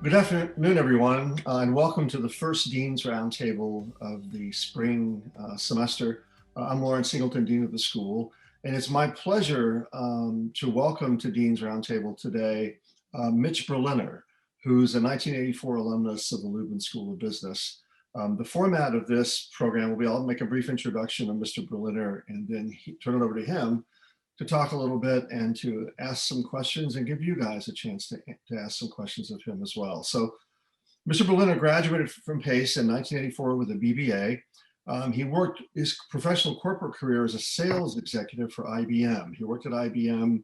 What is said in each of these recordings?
Good afternoon, everyone, and welcome to the first Dean's Roundtable of the spring semester. I'm Lawrence Singleton, Dean of the school, and it's my pleasure to welcome to Dean's Roundtable today Mitch Berliner, who's a 1984 alumnus of the Lubin School of Business. The format of this program will be I'll make a brief introduction of Mr. Berliner and then turn it over to him to talk a little bit and to ask some questions and give you guys a chance to ask some questions of him as well. So Mr. Berliner graduated from Pace in 1984 with a BBA. He worked his professional corporate career as a sales executive for IBM. He worked at IBM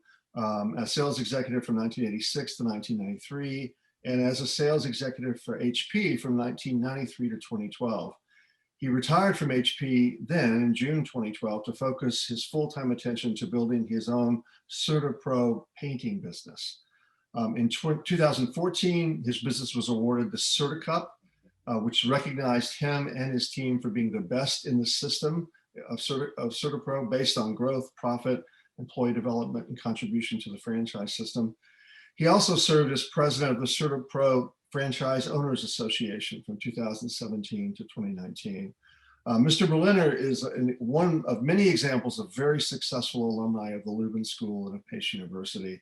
as sales executive from 1986 to 1993 and as a sales executive for HP from 1993 to 2012. He retired from HP then in June 2012 to focus his full-time attention to building his own CertaPro painting business. In 2014, his business was awarded the Certa Cup, which recognized him and his team for being the best in the system of CertaPro based on growth, profit, employee development, and contribution to the franchise system. He also served as president of the CertaPro Franchise Owners Association from 2017 to 2019. Mr. Berliner is one of many examples of very successful alumni of the Lubin School and of Pace University.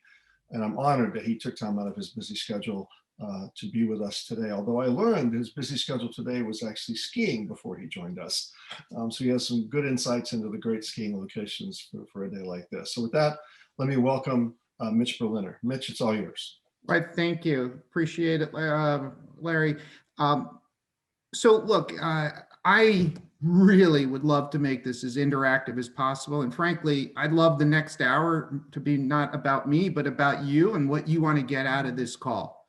And I'm honored that he took time out of his busy schedule to be with us today. Although I learned his busy schedule today was actually skiing before he joined us. So he has some good insights into the great skiing locations for a day like this. So with that, let me welcome Mitch Berliner. Mitch, it's all yours. Right, thank you. Appreciate it, Larry. So look, I really would love to make this as interactive as possible. And frankly, I'd love the next hour to be not about me, but about you and what you want to get out of this call.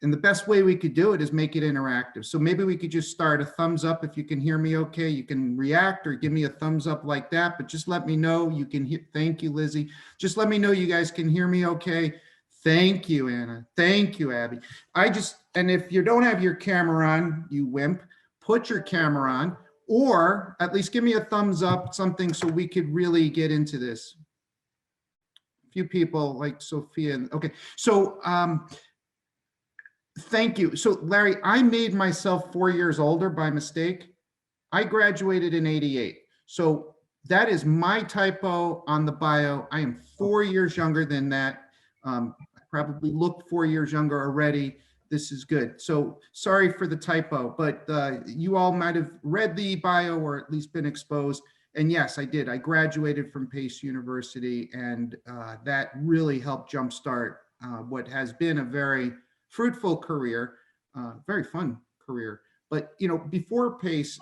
And the best way we could do it is make it interactive. So maybe we could just start a thumbs up if you can hear me okay. You can react or give me a thumbs up like that, but just let me know you can hear. Thank you, Lizzie. Just let me know you guys can hear me okay. Thank you, Anna. Thank you, Abby. And if you don't have your camera on, you wimp, put your camera on, or at least give me a thumbs up, something so we could really get into this. A few people like Sophia. Okay, so thank you. So Larry, I made myself 4 years older by mistake. I graduated in '88. So that is my typo on the bio. I am 4 years younger than that. I probably looked 4 years younger already. This is good. So sorry for the typo, but you all might have read the bio or at least been exposed. And yes, I did. I graduated from Pace University, and that really helped jumpstart what has been a very fruitful career, very fun career. But you know, before Pace,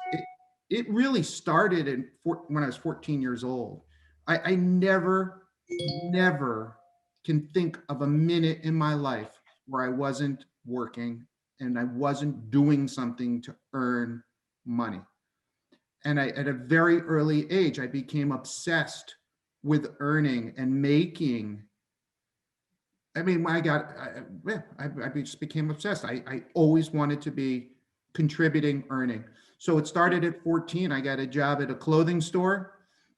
it really started when I was 14 years old. I never can think of a minute in my life where I wasn't working and I wasn't doing something to earn money. And at a very early age, I became obsessed with earning and making. I mean, I just became obsessed. I always wanted to be contributing, earning. So it started at 14. I got a job at a clothing store.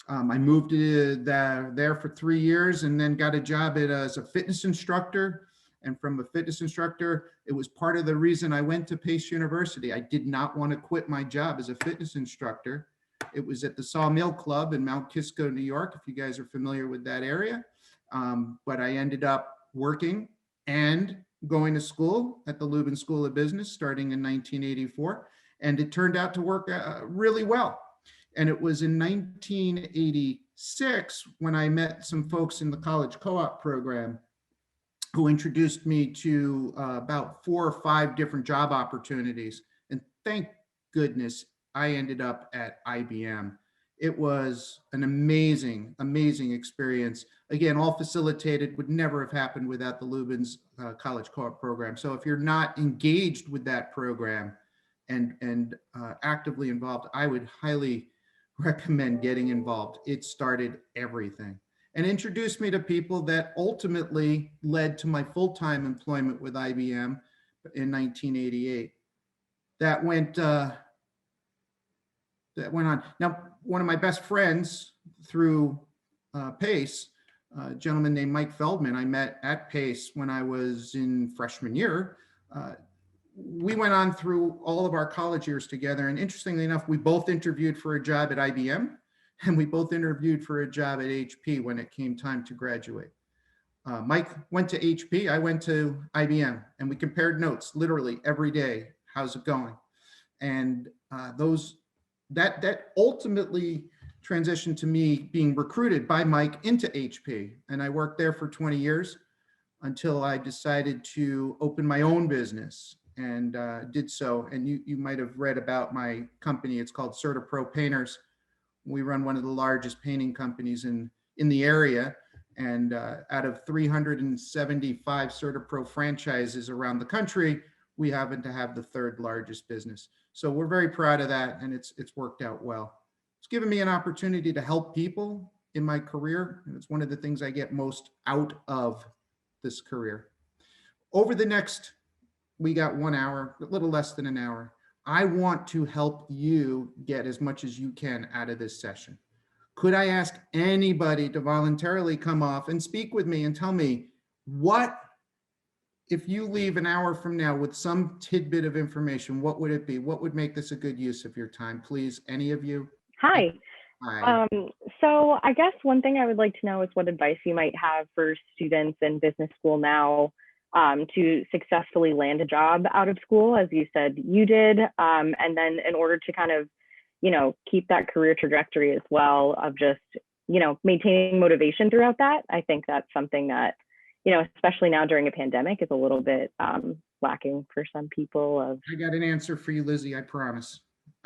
I moved there for 3 years and then got a job as a fitness instructor. And from a fitness instructor, it was part of the reason I went to Pace University. I did not want to quit my job as a fitness instructor. It was at the Sawmill Club in Mount Kisco, New York, if you guys are familiar with that area. But I ended up working and going to school at the Lubin School of Business starting in 1984. And it turned out to work really well. And it was in 1986 when I met some folks in the college co-op program who introduced me to about 4 or 5 different job opportunities. And thank goodness I ended up at IBM. It was an amazing, amazing experience. Again, all facilitated, would never have happened without the Lubin's college co-op program. So if you're not engaged with that program and actively involved, I would highly recommend getting involved. It started everything and introduced me to people that ultimately led to my full-time employment with IBM in 1988. That went on. Now, one of my best friends through Pace, a gentleman named Mike Feldman, I met at Pace when I was in freshman year. we went on through all of our college years together. And interestingly enough, we both interviewed for a job at IBM and we both interviewed for a job at HP when it came time to graduate. Mike went to HP, I went to IBM, and we compared notes literally every day. How's it going? And that ultimately transitioned to me being recruited by Mike into HP. And I worked there for 20 years until I decided to open my own business, and did so. And you might have read about my company. It's called CertaPro Painters. We run one of the largest painting companies in the area. And out of 375 CertaPro franchises around the country, we happen to have the third largest business. So we're very proud of that, and it's worked out well. It's given me an opportunity to help people in my career, and it's one of the things I get most out of this career. Over the next, we got 1 hour, a little less than an hour. I want to help you get as much as you can out of this session. Could I ask anybody to voluntarily come off and speak with me and tell me what, if you leave an hour from now with some tidbit of information, what would it be? What would make this a good use of your time? Please, any of you? Hi. Hi. So I guess one thing I would like to know is what advice you might have for students in business school now to successfully land a job out of school, as you said you did, and then in order to kind of, you know, keep that career trajectory as well of just, you know, maintaining motivation throughout that. I think that's something that, you know, especially now during a pandemic, is a little bit lacking for some people. I got an answer for you, Lizzie, I promise.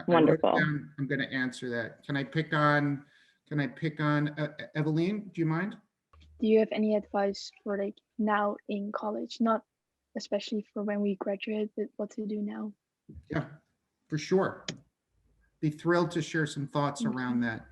Wonderful. I'm going to answer that. Can I pick on Eveline? Do you mind? Do you have any advice for like now in college, not especially for when we graduate, but what to do now? Yeah, for sure. Be thrilled to share some thoughts around that.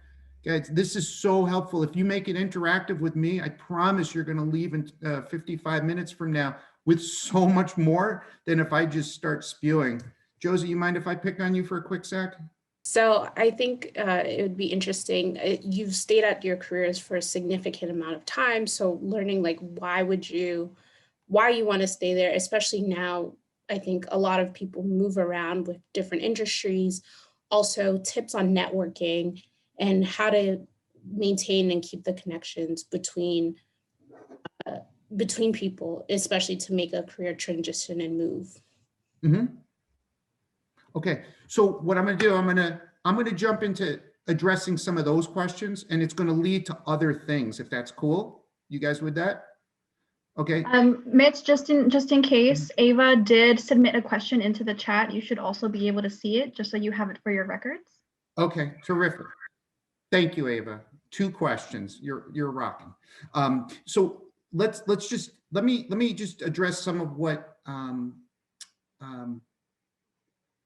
Guys, this is so helpful. If you make it interactive with me, I promise you're going to leave in 55 minutes from now with so much more than if I just start spewing. Josie, you mind if I pick on you for a quick sec? So I think it would be interesting. You've stayed at your careers for a significant amount of time. So learning like why you want to stay there, especially now, I think a lot of people move around with different industries. Also tips on networking and how to maintain and keep the connections between people, especially to make a career transition and move. Mm-hmm. Okay, so what I'm going to do, I'm going to jump into addressing some of those questions, and it's going to lead to other things, if that's cool. You guys with that? Okay. Mitch, just in case, Ava did submit a question into the chat. You should also be able to see it, just so you have it for your records. Okay, terrific. Thank you, Ava. 2 questions. You're rocking. So let me just address some of what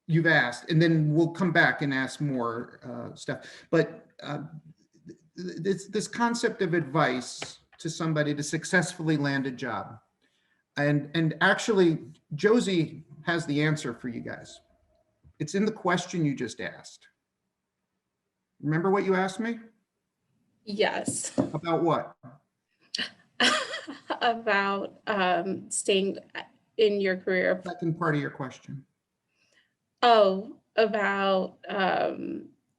you've asked, and then we'll come back and ask more stuff. But this concept of advice to somebody to successfully land a job, and actually Josie has the answer for you guys. It's in the question you just asked. Remember what you asked me? Yes. About what? About staying in your career. Second part of your question. Oh, about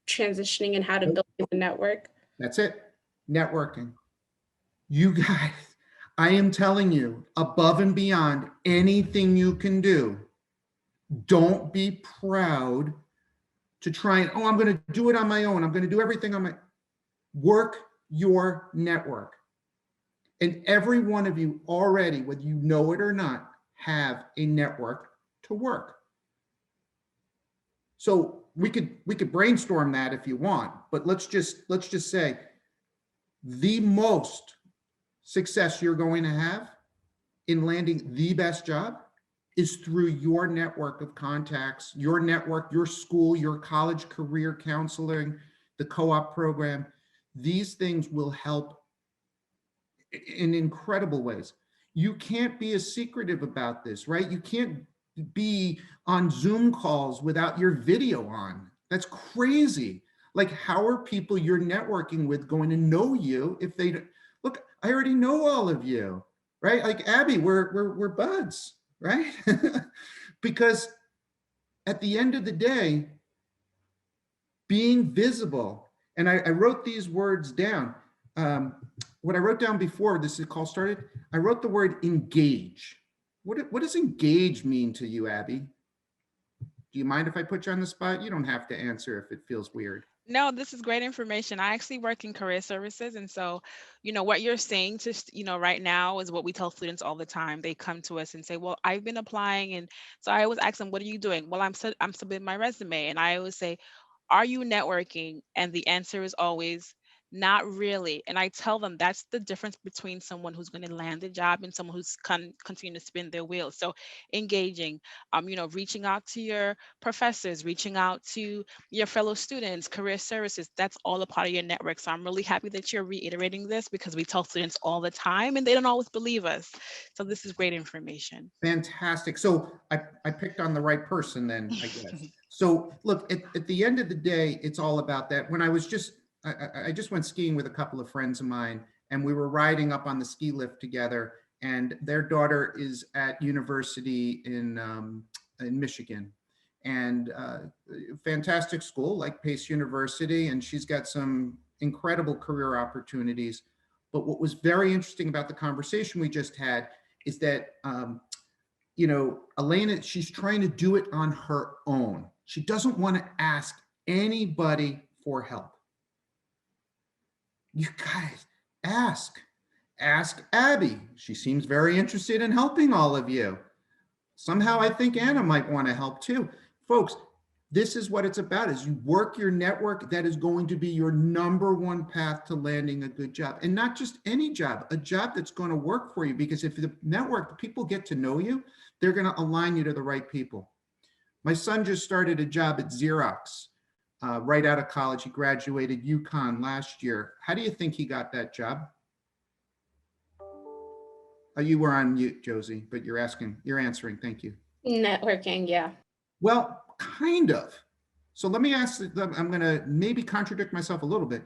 transitioning and how to build a network. That's it. Networking. You guys, I am telling you, above and beyond anything you can do, don't be proud to try and, oh, I'm going to do it on my own. I'm going to do everything on my, work your network. And every one of you already, whether you know it or not, have a network to work. So we could brainstorm that if you want, but let's just say the most success you're going to have in landing the best job is through your network of contacts, your network, your school, your college career counseling, the co-op program. These things will help in incredible ways. You can't be as secretive about this, right? You can't be on Zoom calls without your video on. That's crazy. Like, how are people you're networking with going to know you if they look? I already know all of you, right? Like Abby, we're buds, right? Because at the end of the day, being visible, and I wrote these words down. What I wrote down before this call started, I wrote the word engage. What does engage mean to you, Abby? Do you mind if I put you on the spot? You don't have to answer if it feels weird. No, this is great information. I actually work in career services. And so, what you're saying just, right now is what we tell students all the time. They come to us and say, well, I've been applying. And so I always ask them, what are you doing? Well, I'm submitting my resume. And I always say, are you networking? And the answer is always, not really. And I tell them that's the difference between someone who's going to land a job and someone who's continue to spin their wheels. So engaging, reaching out to your professors, reaching out to your fellow students, career services, that's all a part of your network. So I'm really happy that you're reiterating this because we tell students all the time and they don't always believe us. So this is great information. Fantastic. So I picked on the right person then, I guess. So look, at the end of the day, it's all about that. When I was I just went skiing with a couple of friends of mine, and we were riding up on the ski lift together, and their daughter is at university in Michigan, and fantastic school like Pace University, and she's got some incredible career opportunities. But what was very interesting about the conversation we just had is that, Elena, she's trying to do it on her own. She doesn't want to ask anybody for help. You guys, ask Abby. She seems very interested in helping all of you. Somehow I think Anna might want to help too. Folks, this is what it's about, is you work your network. That is going to be your #1 path to landing a good job. And not just any job, a job that's going to work for you. Because if the network, people get to know you, they're going to align you to the right people. My son just started a job at Xerox. Right out of college. He graduated UConn last year. How do you think he got that job? You were on mute, Josie, but you're answering. Thank you. Networking, yeah. Well, kind of. So let me ask, I'm going to maybe contradict myself a little bit.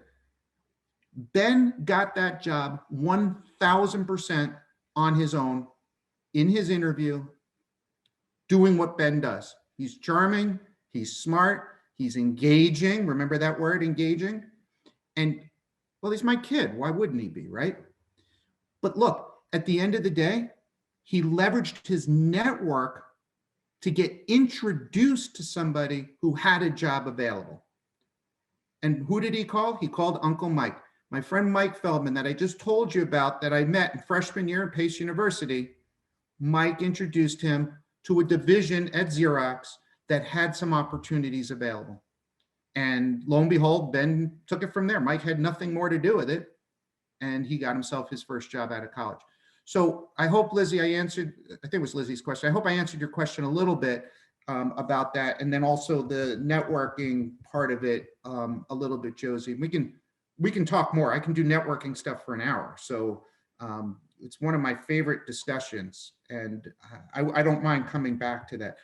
Ben got that job 1000% on his own in his interview, doing what Ben does. He's charming, he's smart, he's engaging. Remember that word, engaging? And well, he's my kid. Why wouldn't he be, right? But look, at the end of the day, he leveraged his network to get introduced to somebody who had a job available. And who did he call? He called Uncle Mike. My friend Mike Feldman that I just told you about, that I met in freshman year at Pace University. Mike introduced him to a division at Xerox that had some opportunities available. And lo and behold, Ben took it from there. Mike had nothing more to do with it. And he got himself his first job out of college. So I hope, Lizzie, I think it was Lizzie's question. I hope I answered your question a little bit about that. And then also the networking part of it a little bit, Josie. We can talk more. I can do networking stuff for an hour. So it's one of my favorite discussions. And I don't mind coming back to that.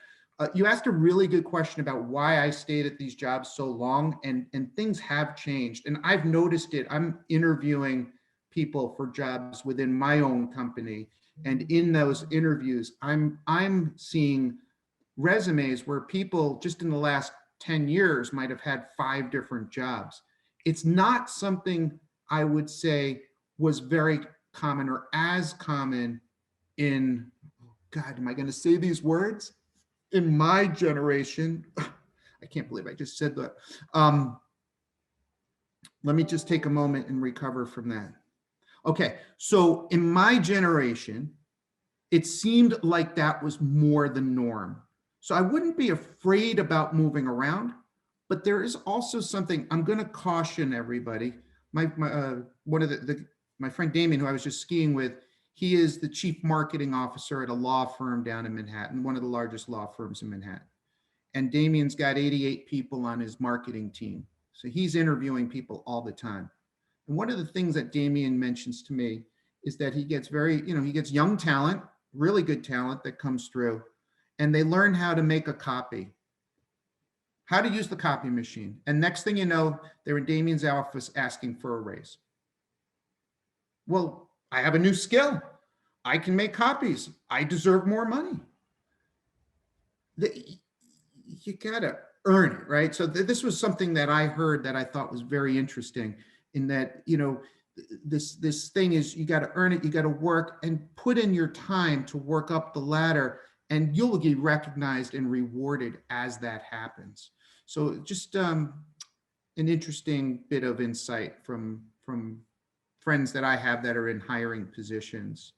You asked a really good question about why I stayed at these jobs so long, and things have changed. And I've noticed it. I'm interviewing people for jobs within my own company. And in those interviews, I'm seeing resumes where people just in the last 10 years might have had 5 different jobs. It's not something I would say was very common or as common in, God, am I going to say these words? In my generation. I can't believe I just said that. Let me just take a moment and recover from that. Okay, so in my generation, it seemed like that was more the norm. So I wouldn't be afraid about moving around, but there is also something I'm going to caution everybody. My friend Damien, who I was just skiing with, he is the chief marketing officer at a law firm down in Manhattan, one of the largest law firms in Manhattan. And Damien's got 88 people on his marketing team. So he's interviewing people all the time. And one of the things that Damien mentions to me is that he gets he gets young talent, really good talent that comes through, and they learn how to make a copy, how to use the copy machine. And next thing you know, they're in Damien's office asking for a raise. Well, I have a new skill. I can make copies. I deserve more money. you gotta earn it, right? So this was something that I heard that I thought was very interesting, in that, you know, this thing is, you got to earn it, you got to work and put in your time to work up the ladder, and you'll be recognized and rewarded as that happens. So just an interesting bit of insight from friends that I have that are in hiring positions.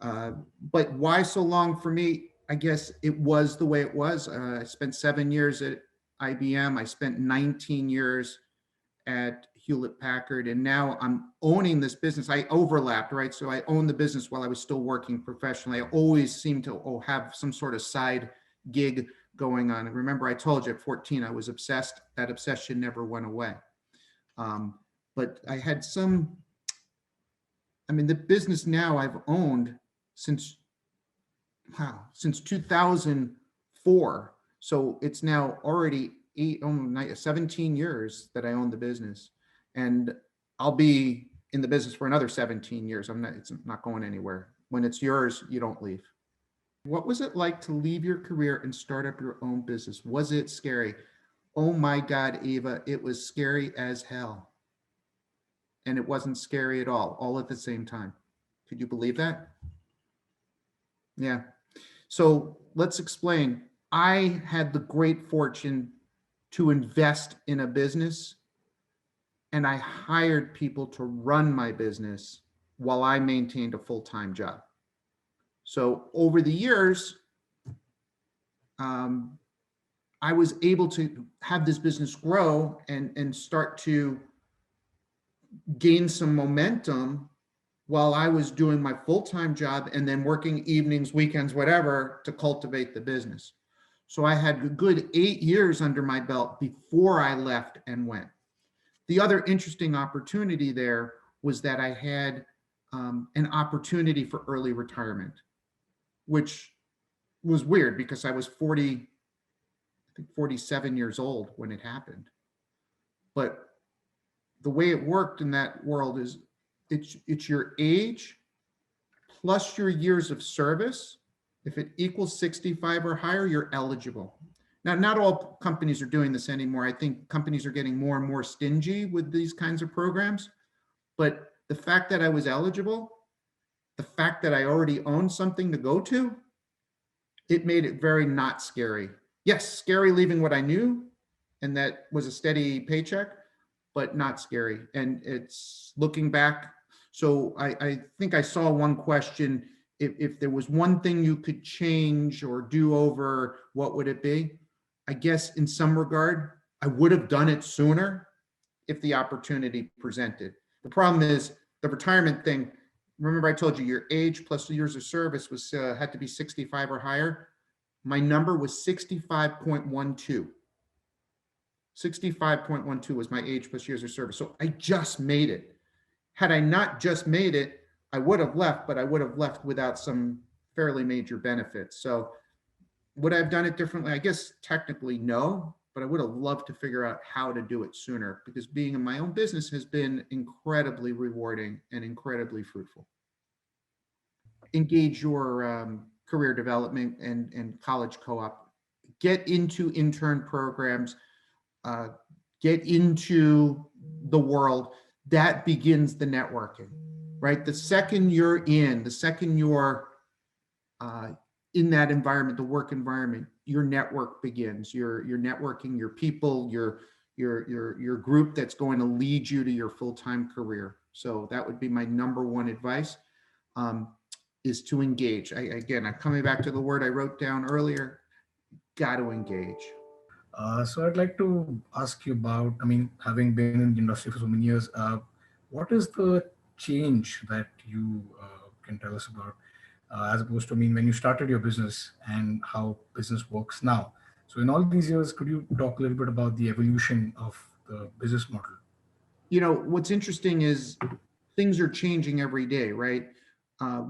But why so long for me? I guess it was the way it was. I spent 7 years at IBM. I spent 19 years at Hewlett Packard, and now I'm owning this business. I overlapped, right? So I owned the business while I was still working professionally. I always seemed to have some sort of side gig going on. And remember, I told you at 14, I was obsessed. That obsession never went away. But I had some, I mean, the business now I've owned since 2004. So it's now already 17 years that I own the business, and I'll be in the business for another 17 years. It's not going anywhere. When it's yours, you don't leave. What was it like to leave your career and start up your own business? Was it scary? Oh my God, Ava, it was scary as hell. And it wasn't scary at all at the same time. Could you believe that? Yeah. So let's explain. I had the great fortune to invest in a business, and I hired people to run my business while I maintained a full-time job. So over the years, I was able to have this business grow and start to gain some momentum while I was doing my full-time job and then working evenings, weekends, whatever, to cultivate the business. So I had a good 8 years under my belt before I left and went. The other interesting opportunity there was that I had an opportunity for early retirement, which was weird because I was 47 years old when it happened. But the way it worked in that world is it's your age plus your years of service. If it equals 65 or higher, you're eligible. Now, not all companies are doing this anymore. I think companies are getting more and more stingy with these kinds of programs. But the fact that I was eligible, the fact that I already owned something to go to, it made it very not scary. Yes, scary leaving what I knew, and that was a steady paycheck, but not scary. And it's looking back. So I think I saw one question, if there was one thing you could change or do over, what would it be? I guess in some regard, I would have done it sooner if the opportunity presented. The problem is the retirement thing. Remember I told you your age plus years of service was had to be 65 or higher. My number was 65.12. 65.12 was my age plus years of service. So I just made it. Had I not just made it, I would have left, but I would have left without some fairly major benefits. So would I have done it differently? I guess technically no, but I would have loved to figure out how to do it sooner, because being in my own business has been incredibly rewarding and incredibly fruitful. Engage your career development and college co-op. Get into intern programs. Get into the world. That begins the networking, right? The second you're in, the second you're in that environment, the work environment, your network begins. Your networking, your people, your group that's going to lead you to your full-time career. So that would be my number one advice, is to engage. Again, I'm coming back to the word I wrote down earlier, got to engage. So I'd like to ask you about, I mean, having been in the industry for so many years, what is the change that you can tell us about, as opposed to, I mean, when you started your business and how business works now? So in all these years, could you talk a little bit about the evolution of the business model? You know, what's interesting is things are changing every day, right?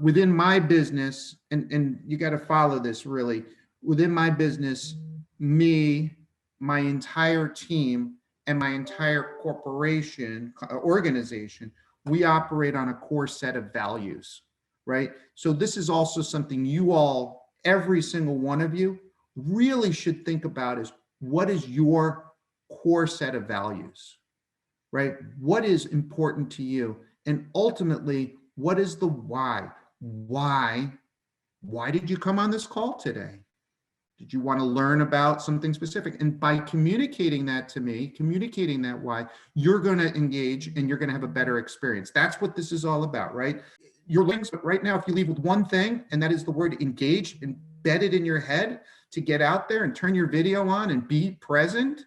Within my business, and you got to follow this really, within my business, me, my entire team, and my entire corporation, organization, we operate on a core set of values, right? So this is also something you all, every single one of you, really should think about is, what is your core set of values, right? What is important to you? And ultimately, what is the why? Why did you come on this call today? Did you want to learn about something specific? And by communicating that to me, communicating that why, you're going to engage and you're going to have a better experience. That's what this is all about, right? Your links, but right now, if you leave with one thing, and that is the word engage, embedded in your head to get out there and turn your video on and be present,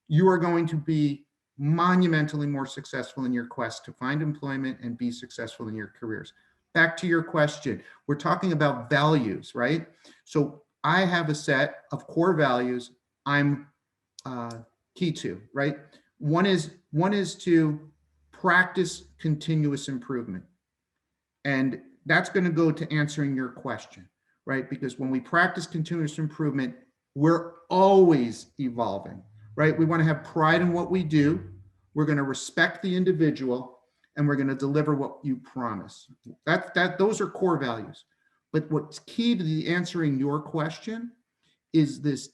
you are going to be monumentally more successful in your quest to find employment and be successful in your careers. Back to your question, we're talking about values, right? So I have a set of core values I'm key to, right? One is to practice continuous improvement. And that's going to go to answering your question, right? Because when we practice continuous improvement, we're always evolving, right? We want to have pride in what we do. We're going to respect the individual, and we're going to deliver what you promise. Those are core values. But what's key to the answering your question is this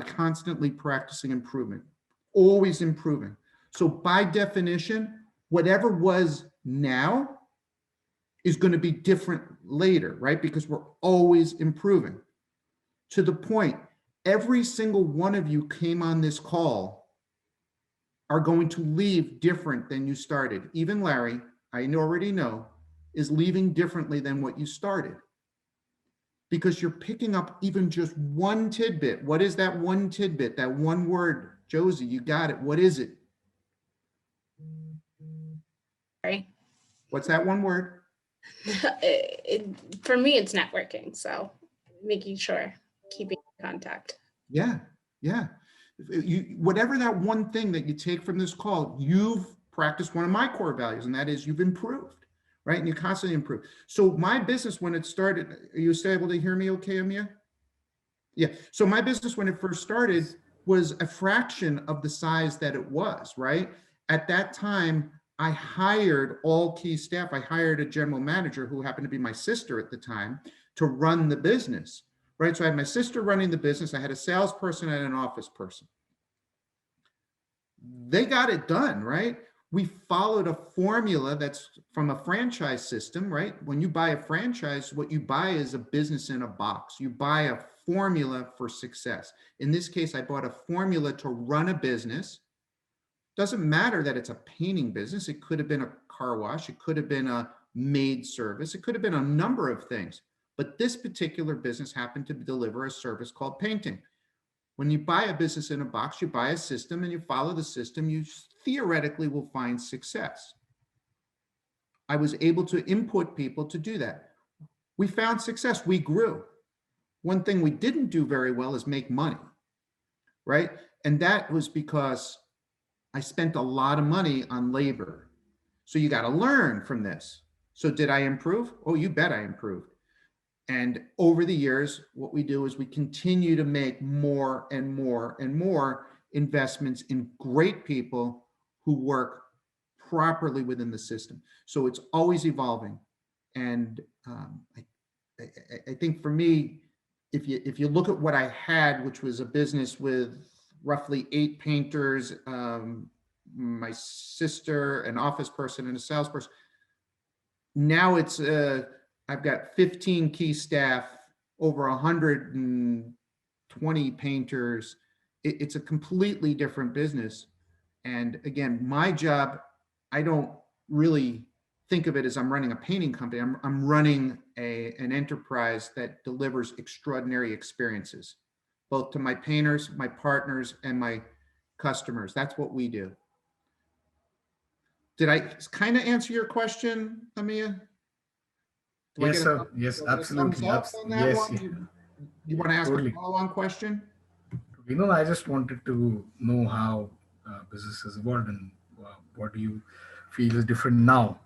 constantly practicing improvement, always improving. So by definition, whatever was now is going to be different later, right? Because we're always improving. To the point, every single one of you came on this call are going to leave different than you started. Even Larry, I already know, is leaving differently than what you started. Because you're picking up even just one tidbit. What is that one tidbit, that one word? Josie, you got it. What is it? Sorry. What's that one word? For me, it's networking. So making sure, keeping contact. Yeah. Whatever that one thing that you take from this call, you've practiced one of my core values, and that is you've improved. Right? And you constantly improve. So my business, when it started, are you still able to hear me okay, Amia? Yeah. So my business, when it first started, was a fraction of the size that it was, right? At that time, I hired all key staff. I hired a general manager who happened to be my sister at the time to run the business, right? So I had my sister running the business. I had a salesperson and an office person. They got it done, right? We followed a formula that's from a franchise system, right? When you buy a franchise, what you buy is a business in a box. You buy a formula for success. In this case, I bought a formula to run a business. Doesn't matter that it's a painting business. It could have been a car wash. It could have been a maid service. It could have been a number of things. But this particular business happened to deliver a service called painting. When you buy a business in a box, you buy a system and you follow the system, you theoretically will find success. I was able to input people to do that. We found success, we grew. One thing we didn't do very well is make money, right? And that was because I spent a lot of money on labor. So you got to learn from this. So did I improve? Oh, you bet I improved. And over the years, what we do is we continue to make more and more and more investments in great people who work properly within the system. So it's always evolving. And I think for me, if you look at what I had, which was a business with roughly 8 painters, my sister, an office person, and a salesperson, now it's I've got 15 key staff, over 120 painters. It's a completely different business. And again, my job, I don't really think of it as I'm running a painting company. I'm running an enterprise that delivers extraordinary experiences, both to my painters, my partners, and my customers. That's what we do. Did I kind of answer your question, Amia? Yes, sir. Yes, absolutely. Yes. You want to ask Totally. a follow-on question? I just wanted to know how business has evolved and what do you feel is different now?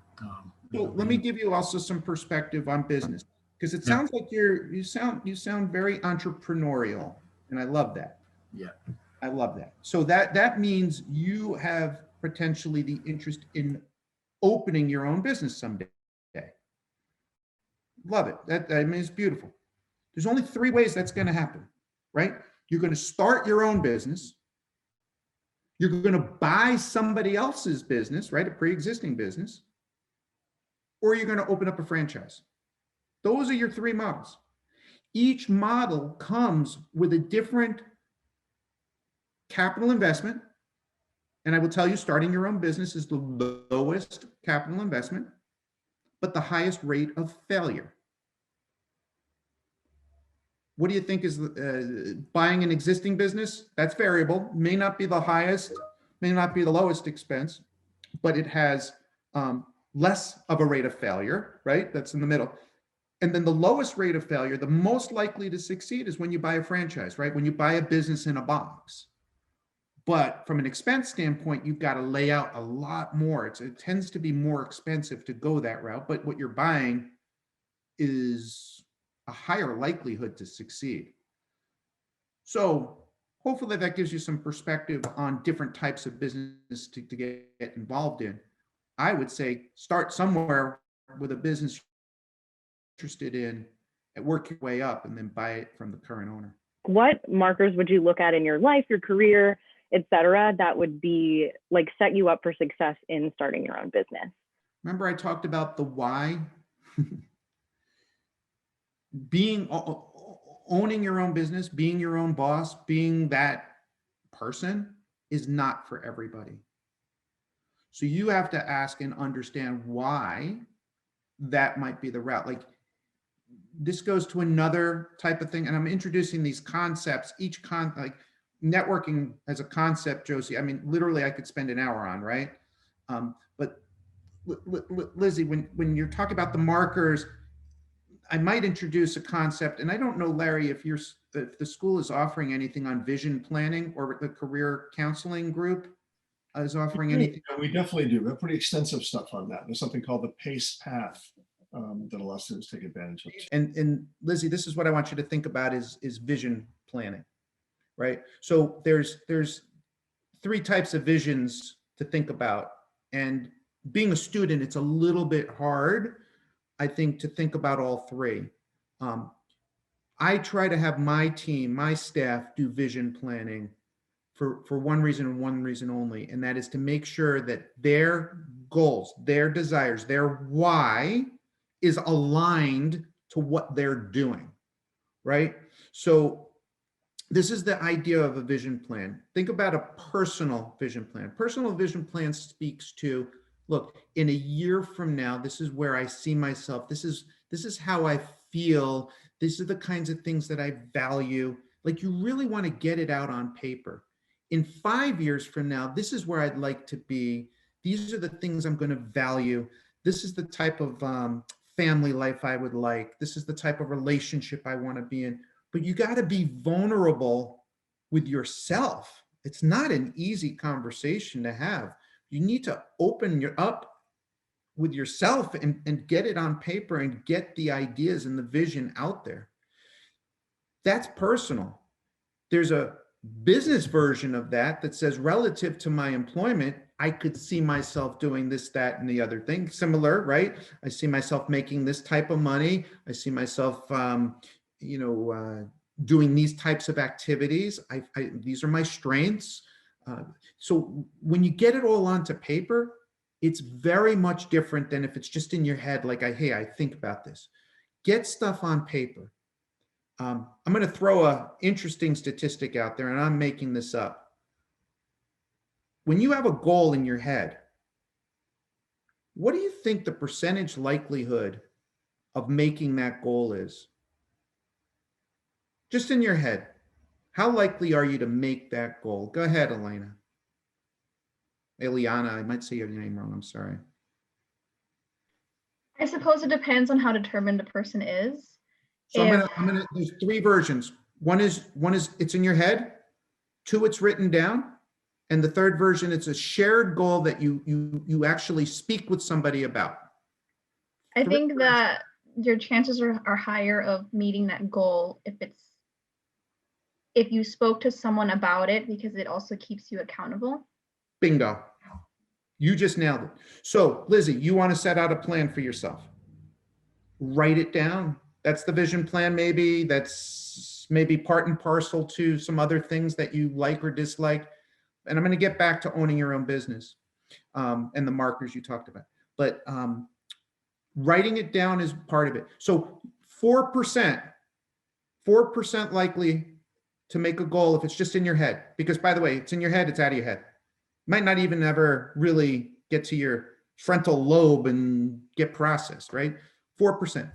So let me give you also some perspective on business, because it sounds like you sound very entrepreneurial, and I love that. Yeah, I love that. So that means you have potentially the interest in opening your own business someday. Love it. I mean, it's beautiful. There's only 3 ways that's going to happen. right? You're going to start your own business. You're going to buy somebody else's business, right? A pre-existing business, or you're going to open up a franchise. Those are your three models. Each model comes with a different capital investment. And I will tell you, starting your own business is the lowest capital investment, but the highest rate of failure. What do you think is buying an existing business? That's variable, may not be the highest, may not be the lowest expense, but it has less of a rate of failure, right? That's in the middle. And then the lowest rate of failure, the most likely to succeed, is when you buy a franchise, right? When you buy a business in a box. But from an expense standpoint, you've got to lay out a lot more. It tends to be more expensive to go that route, but what you're buying is a higher likelihood to succeed. So hopefully that gives you some perspective on different types of business to get involved in. I would say start somewhere with a business you're interested in and work your way up and then buy it from the current owner. What markers would you look at in your life, your career, et cetera, that would be like set you up for success in starting your own business? Remember I talked about the why? Owning your own business, being your own boss, being that person is not for everybody. So you have to ask and understand why that might be the route. Like this goes to another type of thing, and I'm introducing these concepts, like networking as a concept, Josie. I mean, literally I could spend an hour on, right? But Lizzie, when you're talking about the markers, I might introduce a concept, and I don't know, Larry, if the school is offering anything on vision planning, or the career counseling group is offering anything. We definitely do. We have pretty extensive stuff on that. There's something called the PACE path that allows students to take advantage of. And Lizzie, this is what I want you to think about is vision planning, right? So there's three types of visions to think about, and being a student, it's a little bit hard, I think, to think about all three. I try to have my team, my staff do vision planning for one reason and one reason only, and that is to make sure that their goals, their desires, their why is aligned to what they're doing, right? So this is the idea of a vision plan. Think about a personal vision plan. Personal vision plan speaks to, look, in a year from now, this is where I see myself. This is how I feel. These are the kinds of things that I value. Like, you really want to get it out on paper. In 5 years from now, this is where I'd like to be. These are the things I'm going to value. This is the type of family life I would like. This is the type of relationship I want to be in. But you got to be vulnerable with yourself. It's not an easy conversation to have. You need to open up with yourself and get it on paper and get the ideas and the vision out there. That's personal. There's a business version of that says, relative to my employment, I could see myself doing this, that, and the other thing. Similar, right? I see myself making this type of money. I see myself, doing these types of activities. These are my strengths. So when you get it all onto paper, it's very much different than if it's just in your head, like, hey, I think about this. Get stuff on paper. I'm going to throw an interesting statistic out there, and I'm making this up. When you have a goal in your head, what do you think the percentage likelihood of making that goal is? Just in your head, how likely are you to make that goal? Go ahead, Elena. Eliana, I might say your name wrong, I'm sorry. I suppose it depends on how determined the person is. So there's three versions. One is it's in your head. Two, it's written down. And the third version, it's a shared goal that you actually speak with somebody about. I think that your chances are higher of meeting that goal if you spoke to someone about it, because it also keeps you accountable. Bingo. You just nailed it. So Lizzie, you want to set out a plan for yourself. Write it down. That's the vision plan, maybe. That's maybe part and parcel to some other things that you like or dislike. And I'm going to get back to owning your own business and the markers you talked about. But writing it down is part of it. So 4% likely to make a goal if it's just in your head. Because by the way, it's in your head, it's out of your head. Might not even ever really get to your frontal lobe and get processed, right? 4%.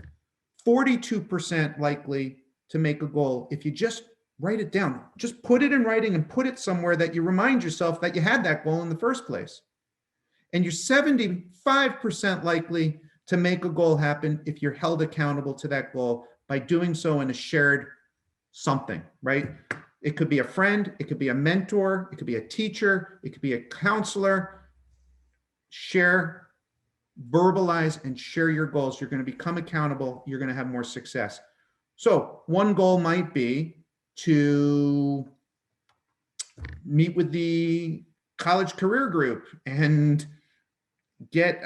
42% likely to make a goal if you just write it down. Just put it in writing and put it somewhere that you remind yourself that you had that goal in the first place. And you're 75% likely to make a goal happen if you're held accountable to that goal by doing so in a shared something, right? It could be a friend, it could be a mentor, it could be a teacher, it could be a counselor. Share, verbalize, and share your goals. You're going to become accountable. You're going to have more success. So one goal might be to meet with the college career group and get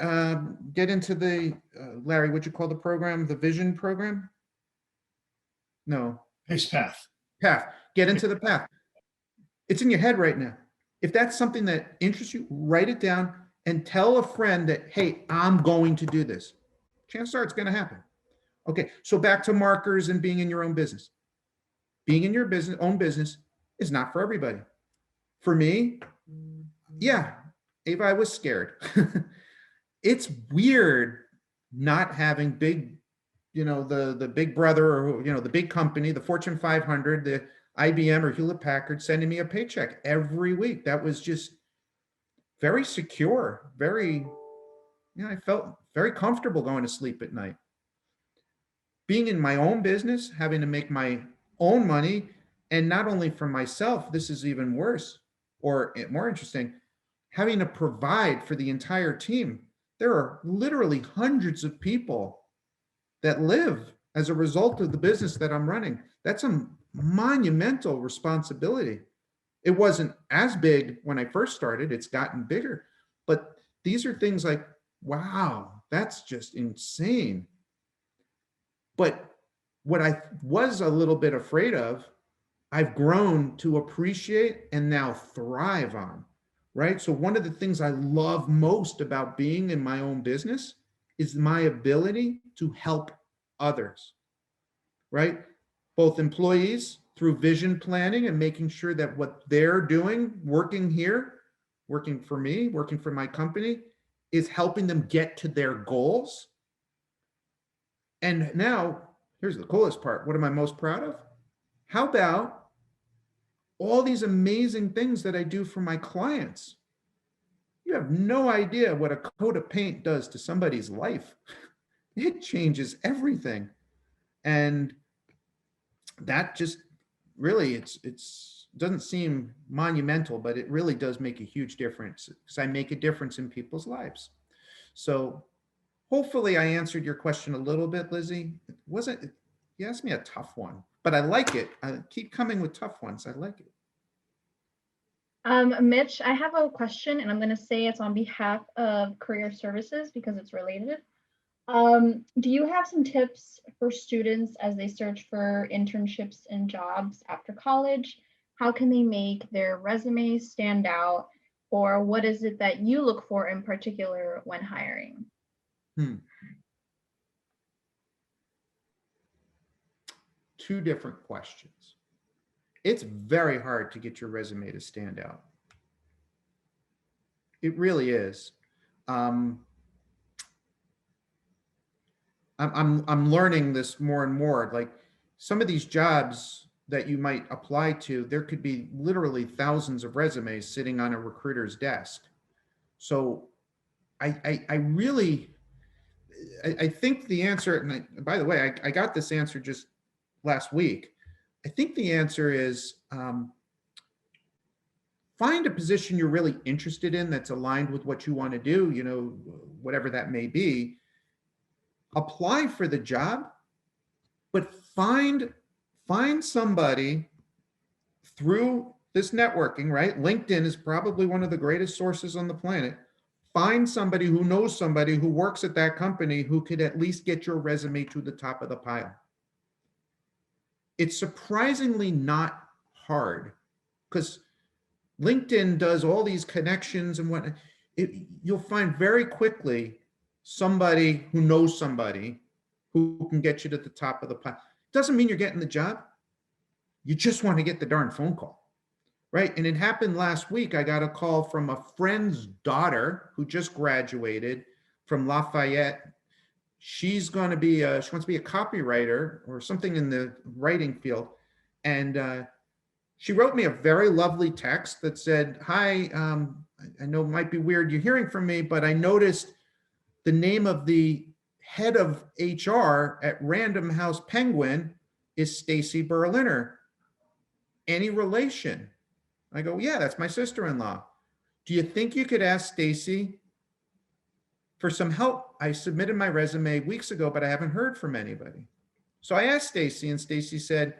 into the, Larry, what'd you call the program? The vision program? No. Pace path. Path. Get into the path. It's in your head right now. If that's something that interests you, write it down and tell a friend that, hey, I'm going to do this. Chances are it's going to happen. Okay, so back to markers and being in your own business. Being in your own business is not for everybody. For me, yeah, Ava, I was scared. It's weird not having big, the big brother or, the big company, the Fortune 500, the IBM or Hewlett Packard sending me a paycheck every week. That was just very secure, very, I felt very comfortable going to sleep at night. Being in my own business, having to make my own money, and not only for myself, this is even worse or more interesting, having to provide for the entire team. There are literally hundreds of people that live as a result of the business that I'm running. That's a monumental responsibility. It wasn't as big when I first started, it's gotten bigger, but these are things like, wow, that's just insane. But what I was a little bit afraid of, I've grown to appreciate and now thrive on, right? So one of the things I love most about being in my own business is my ability to help others, right? Both employees through vision planning and making sure that what they're doing, working here, working for me, working for my company, is helping them get to their goals. And now, here's the coolest part. What am I most proud of? How about all these amazing things that I do for my clients? You have no idea what a coat of paint does to somebody's life. It changes everything. And that just really, it doesn't seem monumental, but it really does make a huge difference because I make a difference in people's lives. So hopefully I answered your question a little bit, Lizzie. You asked me a tough one, but I like it. I keep coming with tough ones. I like it. Mitch, I have a question, and I'm going to say it's on behalf of Career Services because it's related. Do you have some tips for students as they search for internships and jobs after college? How can they make their resumes stand out? Or what is it that you look for in particular when hiring? Two different questions. It's very hard to get your resume to stand out. It really is. I'm learning this more and more. Like some of these jobs that you might apply to, there could be literally thousands of resumes sitting on a recruiter's desk. So I think the answer, and by the way, I got this answer just last week. I think the answer is find a position you're really interested in that's aligned with what you want to do, whatever that may be. Apply for the job, but find somebody through this networking, right? LinkedIn is probably one of the greatest sources on the planet. Find somebody who knows somebody who works at that company who could at least get your resume to the top of the pile. it's surprisingly not hard, because LinkedIn does all these connections and whatnot. You'll find very quickly somebody who knows somebody who can get you to the top of the pile. Doesn't mean you're getting the job. You just want to get the darn phone call, right? And it happened last week. I got a call from a friend's daughter who just graduated from Lafayette. She's going to be, she wants to be a copywriter or something in the writing field. And she wrote me a very lovely text that said, hi, I know it might be weird you're hearing from me, but I noticed the name of the head of HR at Random House Penguin is Stacy Berliner. Any relation? I go, yeah, that's my sister-in-law. Do you think you could ask Stacy for some help? I submitted my resume weeks ago, but I haven't heard from anybody. So I asked Stacy, and Stacy said,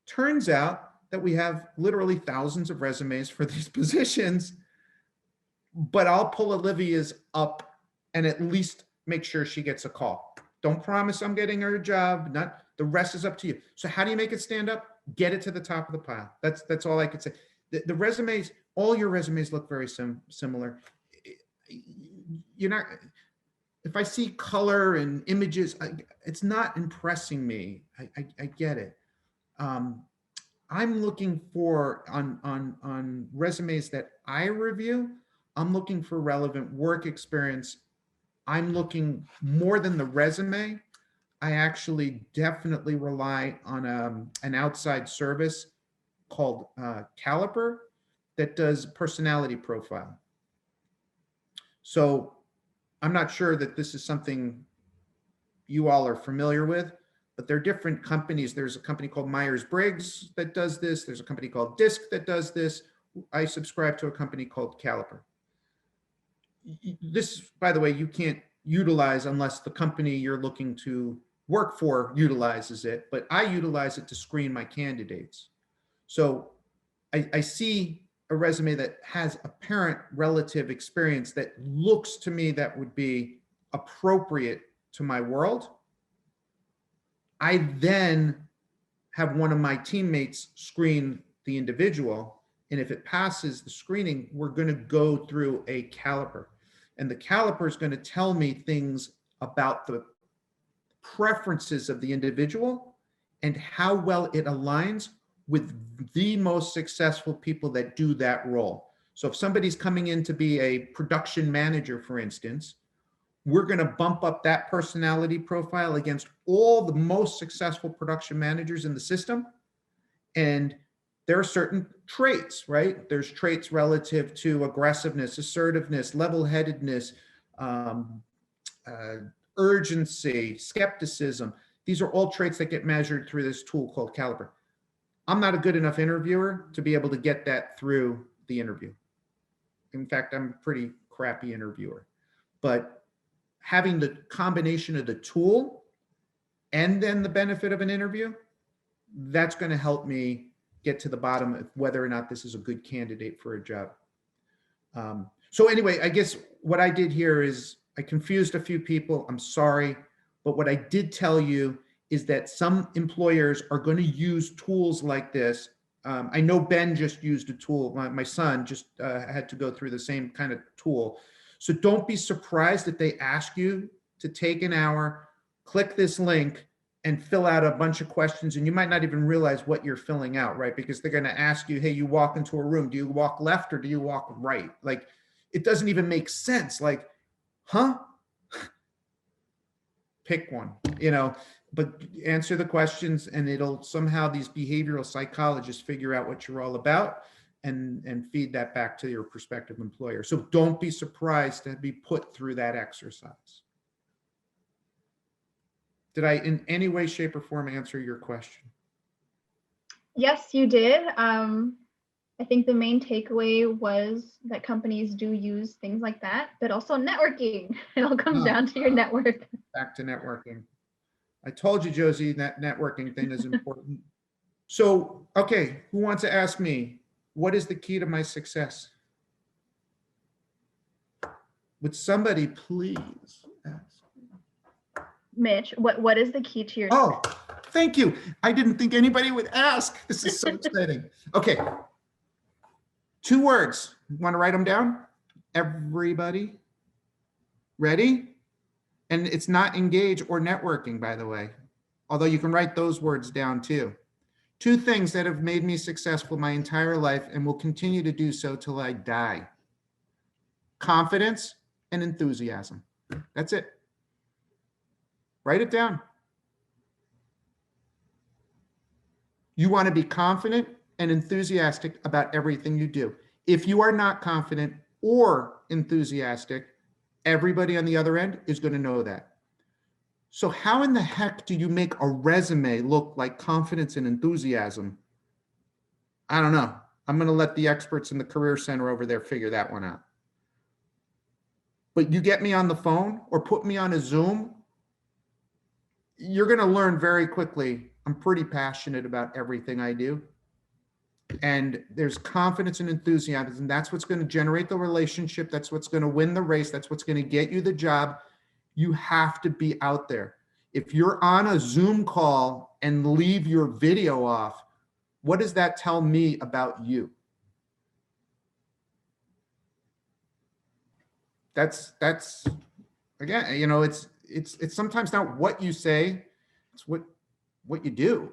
turns out that we have literally thousands of resumes for these positions, but I'll pull Olivia's up and at least make sure she gets a call. Don't promise I'm getting her a job. Not the rest is up to you. So how do you make it stand up? Get it to the top of the pile. That's all I could say. The resumes, all your resumes look very similar. You're not. If I see color and images, it's not impressing me. I get it. I'm looking for on resumes that I review. I'm looking for relevant work experience. I'm looking more than the resume. I actually definitely rely on an outside service called Caliper that does personality profile. So I'm not sure that this is something you all are familiar with, but there are different companies. There's a company called Myers-Briggs that does this. There's a company called Disc that does this. I subscribe to a company called Caliper. This, by the way, you can't utilize unless the company you're looking to work for utilizes it, but I utilize it to screen my candidates. So I see a resume that has apparent relative experience that looks to me that would be appropriate to my world. I then have one of my teammates screen the individual, and if it passes the screening, we're going to go through a caliper. And the caliper is going to tell me things about the preferences of the individual and how well it aligns with the most successful people that do that role. So if somebody's coming in to be a production manager, for instance, we're going to bump up that personality profile against all the most successful production managers in the system. And there are certain traits, right? There's traits relative to aggressiveness, assertiveness, level-headedness, urgency, skepticism. These are all traits that get measured through this tool called Caliper. I'm not a good enough interviewer to be able to get that through the interview. In fact, I'm a pretty crappy interviewer. But having the combination of the tool and then the benefit of an interview, that's going to help me get to the bottom of whether or not this is a good candidate for a job. So anyway, I guess what I did here is I confused a few people. I'm sorry. But what I did tell you is that some employers are going to use tools like this. I know Ben just used a tool. My son just had to go through the same kind of tool. So don't be surprised if they ask you to take an hour, click this link, and fill out a bunch of questions. And you might not even realize what you're filling out, right? Because they're going to ask you, hey, you walk into a room. Do you walk left or do you walk right? Like, it doesn't even make sense. Like, huh? Pick one, you know, but answer the questions and it'll somehow, these behavioral psychologists figure out what you're all about and feed that back to your prospective employer. So don't be surprised to be put through that exercise. Did I in any way, shape, or form answer your question? Yes, you did. I think the main takeaway was that companies do use things like that, but also networking. It all comes down to your network. Back to networking. I told you, Josie, that networking thing is important. So, okay, who wants to ask me, what is the key to my success? Would somebody please ask? Mitch, what is the key to your Oh, Thank you. I didn't think anybody would ask. This is so exciting. Okay. 2 words. Want to write them down? Everybody. Ready? And it's not engage or networking, by the way, although you can write those words down too. 2 things that have made me successful my entire life and will continue to do so till I die. Confidence and enthusiasm. That's it. Write it down. You want to be confident and enthusiastic about everything you do. If you are not confident or enthusiastic, everybody on the other end is going to know that. So how in the heck do you make a resume look like confidence and enthusiasm? I don't know. I'm going to let the experts in the Career Center over there figure that one out. But you get me on the phone or put me on a Zoom, you're going to learn very quickly. I'm pretty passionate about everything I do. And there's confidence and enthusiasm. And that's what's going to generate the relationship. That's what's going to win the race. That's what's going to get you the job. You have to be out there. If you're on a Zoom call and leave your video off, what does that tell me about you? That's again, you know, it's sometimes not what you say, it's what you do,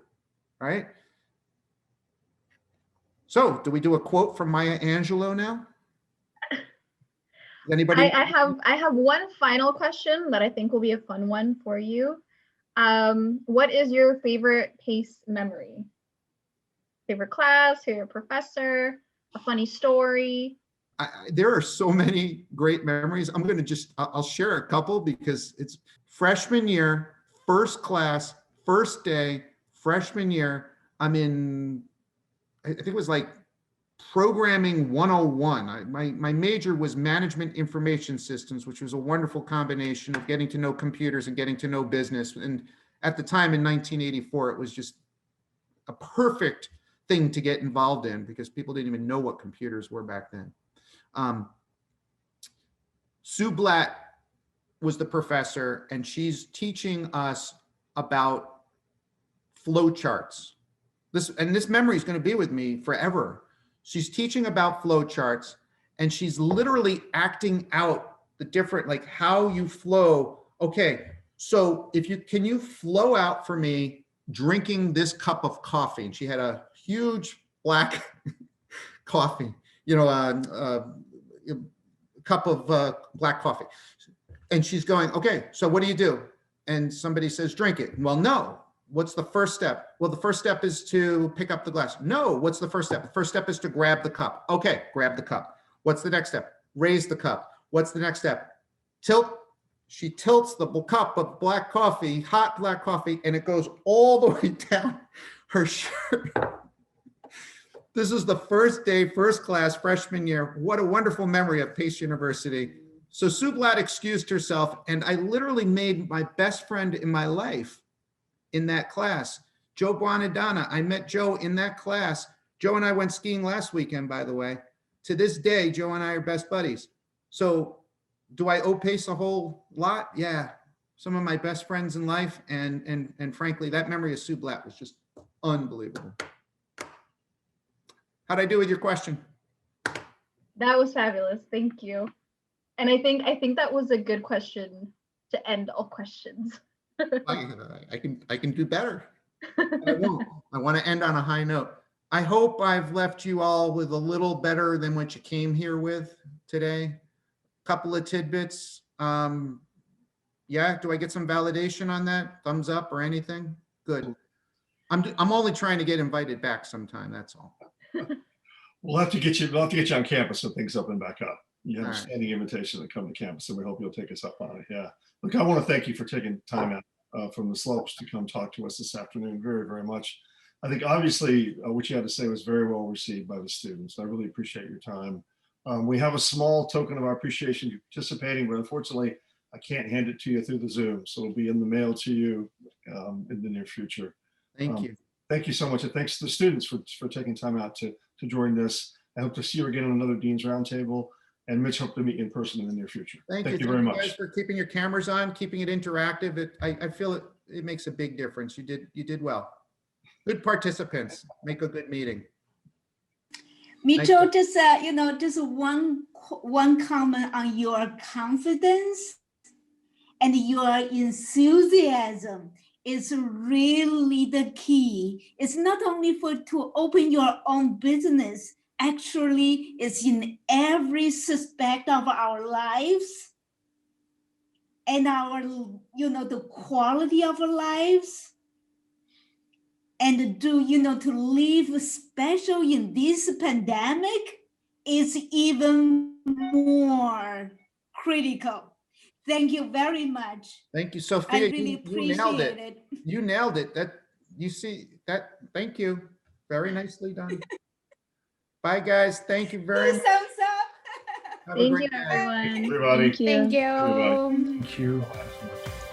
right? So do we do a quote from Maya Angelou now? Anybody? I have one final question that I think will be a fun one for you. What is your favorite PACE memory? Favorite class, favorite professor, a funny story? There are so many great memories. I'm going to I'll share a couple because it's freshman year, first class, first day, freshman year. I'm in, I think it was like programming 101. My major was management information systems, which was a wonderful combination of getting to know computers and getting to know business. And at the time in 1984, it was just a perfect thing to get involved in because people didn't even know what computers were back then. Sue Blatt was the professor, and she's teaching us about flow charts. This memory is going to be with me forever. She's teaching about flow charts, and she's literally acting out the different, like how you flow. Okay, so can you flow out for me drinking this cup of coffee? And she had a huge black coffee, cup of black coffee. And she's going, okay, so what do you do? And somebody says, drink it. Well, no. What's the first step? Well, the first step is to pick up the glass. No, what's the first step? The first step is to grab the cup. Okay, grab the cup. What's the next step? Raise the cup. What's the next step? Tilt. She tilts the cup of black coffee, hot black coffee, and it goes all the way down her shirt. This is the first day, first class, freshman year. What a wonderful memory of Pace University. So Sue Blatt excused herself, and I literally made my best friend in my life in that class. Joe Buonadonna, I met Joe in that class. Joe and I went skiing last weekend, by the way. To this day, Joe and I are best buddies. So do I owe Pace a whole lot? Yeah, some of my best friends in life. And frankly, that memory of Sue Blatt was just unbelievable. How'd I do with your question? That was fabulous. Thank you. And I think that was a good question to end all questions. I can do better. I won't. I want to end on a high note. I hope I've left you all with a little better than what you came here with today. Couple of tidbits. Yeah, do I get some validation on that? Thumbs up or anything? Good. I'm only trying to get invited back sometime. That's all. We'll have to get you on campus when things open back up. You have All a right. standing invitation to come to campus, and we hope you'll take us up on it. Yeah. Look, I want to thank you for taking time out from the slopes to come talk to us this afternoon very, very much. I think obviously what you had to say was very well received by the students. I really appreciate your time. We have a small token of our appreciation for participating, but unfortunately, I can't hand it to you through the Zoom. So it'll be in the mail to you in the near future. Thank you. Thank you so much. And thanks to the students for taking time out to join this. I hope to see you again on another Dean's Roundtable. And Mitch, hope to meet you in person in the near future. Thank you very much. Guys for keeping your cameras on, keeping it interactive. I feel it it makes a big difference. You did well. Good participants, make a good meeting. Mitchell, just just one comment on your confidence and your enthusiasm is really the key. It's not only to open your own business, actually it's in every aspect of our lives and our, the quality of our lives. And to live special in this pandemic is even more critical. Thank you very much. Thank you, Sophia. I really appreciate it. You nailed it. You see that. Thank you. Very nicely done. Bye, guys. Thank you very much. Thumbs up. Have a Thank great you, day. everyone. Everybody. Thank you. Thank you. Everybody. Thank you so much.